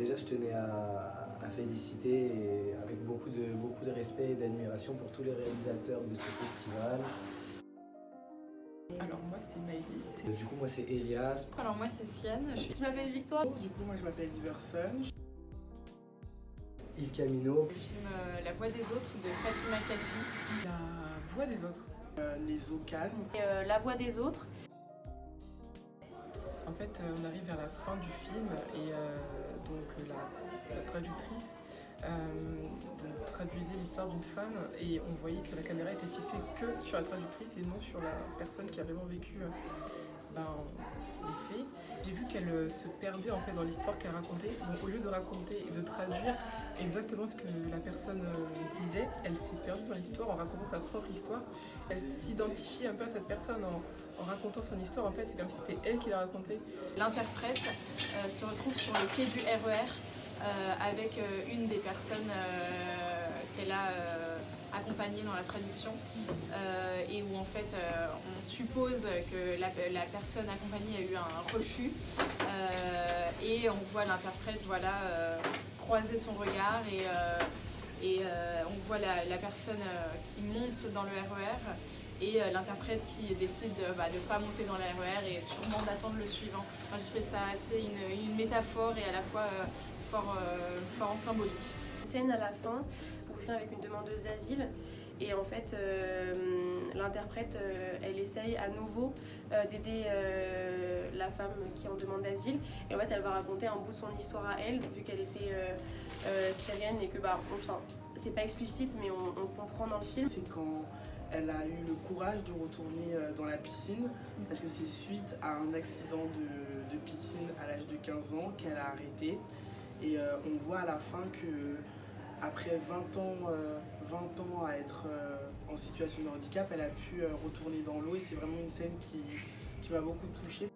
déjà, je tenais à féliciter et avec beaucoup de respect et d'admiration pour tous les réalisateurs de ce festival. Alors moi c'est Maëlys. Du coup, moi c'est Elias. Alors moi c'est Sienne, je m'appelle Victoire. Du coup moi je m'appelle Iverson. Il Camino. Le film La Voix des Autres de Fatima Kassi. La voix des autres. Les eaux calmes. Et, La Voix des Autres. En fait on arrive vers la fin du film et donc la traductrice donc, traduisait l'histoire d'une femme et on voyait que la caméra était fixée que sur la traductrice et non sur la personne qui a vraiment vécu les faits. J'ai vu qu'elle se perdait en fait dans l'histoire qu'elle racontait. Donc au lieu de raconter et de traduire exactement ce que la personne disait, elle s'est perdue dans l'histoire en racontant sa propre histoire. Elle s'identifiait un peu à cette personne en racontant son histoire. En fait, c'est comme si c'était elle qui la racontait. L'interprète se retrouve sur le quai du RER avec une des personnes qu'elle a accompagnée dans la traduction et où en fait on suppose que la personne accompagnée a eu un refus et on voit l'interprète croiser son regard et on voit la personne qui monte dans le RER et l'interprète qui décide de ne pas monter dans le RER et sûrement d'attendre le suivant. Enfin, je trouve ça assez une métaphore et à la fois fort en symbolique. Scène à la fin où c'est avec une demandeuse d'asile et en fait l'interprète elle essaye à nouveau d'aider la femme qui est en demande d'asile et en fait elle va raconter un bout de son histoire à elle vu qu'elle était syrienne et que c'est pas explicite mais on comprend dans le film. C'est quand elle a eu le courage de retourner dans la piscine parce que c'est suite à un accident de piscine à l'âge de 15 ans qu'elle a arrêté. Et on voit à la fin que après 20 ans à être en situation de handicap, elle a pu retourner dans l'eau et c'est vraiment une scène qui m'a beaucoup touchée.